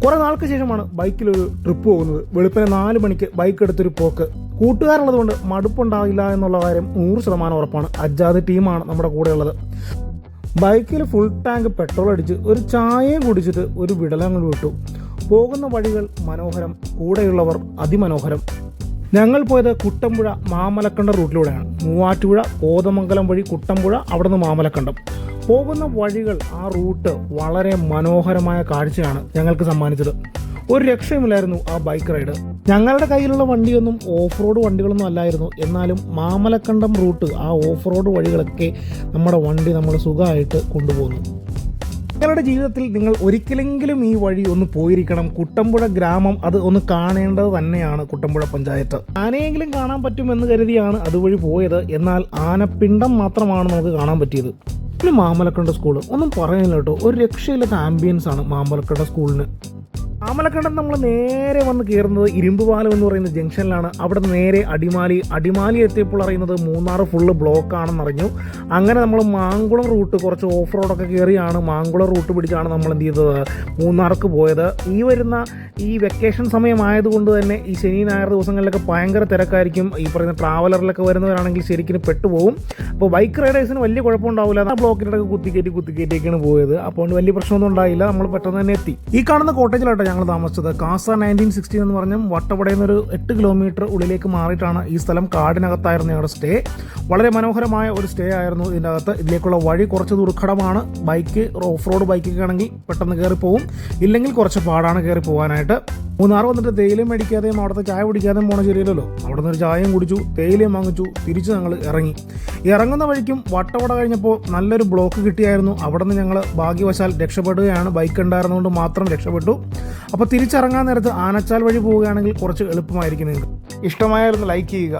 കുറേ നാൾക്ക് ശേഷമാണ് ബൈക്കിലൊരു ട്രിപ്പ് പോകുന്നത്. വെളുപ്പിനെ 4 മണിക്ക് ബൈക്ക് എടുത്തൊരു പോക്ക്. കൂട്ടുകാരുള്ളത് കൊണ്ട് മടുപ്പുണ്ടാവില്ല എന്നുള്ള കാര്യം 100% ഉറപ്പാണ്. അജാദ് ടീമാണ് നമ്മുടെ കൂടെയുള്ളത്. ബൈക്കിൽ ഫുൾ ടാങ്ക് പെട്രോൾ അടിച്ച് ഒരു ചായയും കുടിച്ചിട്ട് ഒരു വിടലങ്ങൾ വിട്ടു. പോകുന്ന വഴികൾ മനോഹരം, കൂടെയുള്ളവർ അതിമനോഹരം. ഞങ്ങൾ പോയത് കുട്ടമ്പുഴ മാമലക്കണ്ടം റൂട്ടിലൂടെയാണ്. മൂവാറ്റുപുഴ കോതമംഗലം വഴി കുട്ടമ്പുഴ, അവിടെ നിന്ന് മാമലക്കണ്ടം. പോകുന്ന വഴികൾ, ആ റൂട്ട് വളരെ മനോഹരമായ കാഴ്ചയാണ് ഞങ്ങൾക്ക് സമ്മാനിച്ചത്. ഒരു രക്ഷയുമില്ലായിരുന്നു ആ ബൈക്ക് റൈഡ്. ഞങ്ങളുടെ കയ്യിലുള്ള വണ്ടിയൊന്നും ഓഫ് റോഡ് വണ്ടികളൊന്നും അല്ലായിരുന്നു. എന്നാലും മാമലക്കണ്ടം റൂട്ട്, ആ ഓഫ് റോഡ് വഴികളൊക്കെ നമ്മുടെ വണ്ടി നമ്മൾ സുഖമായിട്ട് കൊണ്ടുപോകുന്നു. നിങ്ങളുടെ ജീവിതത്തിൽ നിങ്ങൾ ഒരിക്കലെങ്കിലും ഈ വഴി ഒന്ന് പോയിരിക്കണം. കുട്ടമ്പുഴ ഗ്രാമം അത് ഒന്ന് കാണേണ്ടത് തന്നെയാണ്. കുട്ടമ്പുഴ പഞ്ചായത്ത് ആനയെങ്കിലും കാണാൻ പറ്റുമെന്ന് കരുതിയാണ് അതുവഴി പോയത്. എന്നാൽ ആനപ്പിണ്ടം മാത്രമാണ് നമുക്ക് കാണാൻ പറ്റിയത്. പിന്നെ മാമലക്കണ്ട സ്കൂൾ ഒന്നും പറയാനില്ല കേട്ടോ. ഒരു രക്ഷയില്ലാത്ത ആംബിയൻസ് ആണ് മാമലക്കണ്ട സ്കൂളിന്. മാമലക്കണ്ടം നമ്മൾ നേരെ വന്ന് കയറുന്നത് ഇരുമ്പുപാലം എന്ന് പറയുന്ന ജംഗ്ഷനിലാണ്. അവിടെ നേരെ അടിമാലി എത്തിയപ്പോൾ അറിയുന്നത് മൂന്നാർ ഫുള്ള് ബ്ലോക്കാണെന്നറിഞ്ഞു. അങ്ങനെ നമ്മൾ മാങ്കുളം റൂട്ട് കുറച്ച് ഓഫ് റോഡൊക്കെ കയറിയാണ് മാങ്കുളം റൂട്ട് പിടിച്ചാണ് നമ്മൾ എന്ത് ചെയ്തത്, മൂന്നാർക്ക് പോയത്. ഈ വെക്കേഷൻ സമയമായതുകൊണ്ട് തന്നെ ഈ ശനി ഞായർ ദിവസങ്ങളിലൊക്കെ ഭയങ്കര തിരക്കായിരിക്കും. ഈ പറയുന്ന ട്രാവലറിലൊക്കെ വരുന്നവരാണെങ്കിൽ ശരിക്കും പെട്ടുപോകും. അപ്പോൾ ബൈക്ക് റൈഡേഴ്സിന് വലിയ കുഴപ്പമുണ്ടാവില്ല. ആ ബ്ലോക്കിലൊക്കെ കുത്തിക്കയറ്റിയൊക്കെയാണ് പോയത്. അപ്പോൾ വലിയ പ്രശ്നമൊന്നും ഉണ്ടായില്ല. നമ്മൾ പെട്ടെന്ന് തന്നെ എത്തി. ഈ കാണുന്ന കോട്ടേജിലാട്ടോ ഞങ്ങൾ താമസിച്ചത്. കാസ 1960 എന്ന് പറഞ്ഞ വട്ടവടയിൽ നിന്നൊരു 8 കിലോമീറ്റർ ഉള്ളിലേക്ക് മാറിയിട്ടാണ് ഈ സ്ഥലം. കാടിനകത്തായിരുന്നു ഞങ്ങളുടെ സ്റ്റേ. വളരെ മനോഹരമായ ഒരു സ്റ്റേ ആയിരുന്നു ഇതിൻ്റെ അകത്ത്. ഇതിലേക്കുള്ള വഴി കുറച്ച് ദുർഘടമാണ്. ബൈക്ക് ഓഫ് റോഡ് ബൈക്കൊക്കെ ആണെങ്കിൽ പെട്ടെന്ന് കയറി പോകും, ഇല്ലെങ്കിൽ കുറച്ച് പാടാണ് കയറി പോകാനായിട്ട്. മൂന്നാർ വന്നിട്ട് തേയിലയും മേടിക്കാതെയും അവിടുത്തെ ചായ കുടിക്കാതെയും പോകണ ശരിയല്ലല്ലോ. അവിടെ നിന്ന് ഒരു ചായയും കുടിച്ചു, തേയിലയും വാങ്ങിച്ചു, തിരിച്ച് ഞങ്ങൾ ഇറങ്ങുന്ന വഴിക്കും വട്ടവട കഴിഞ്ഞപ്പോൾ നല്ലൊരു ബ്ലോക്ക് കിട്ടിയായിരുന്നു. അവിടെ നിന്ന് ഞങ്ങൾ ഭാഗ്യവശാൽ രക്ഷപ്പെടുകയാണ്. ബൈക്ക് ഉണ്ടായിരുന്നുകൊണ്ട് മാത്രം രക്ഷപ്പെട്ടു. അപ്പോൾ തിരിച്ചിറങ്ങാൻ നേരത്ത് ആനച്ചാൽ വഴി പോവുകയാണെങ്കിൽ കുറച്ച് എളുപ്പമായിരിക്കും. നിങ്ങൾക്ക് ഇഷ്ടമായിരുന്നു ലൈക്ക് ചെയ്യുക.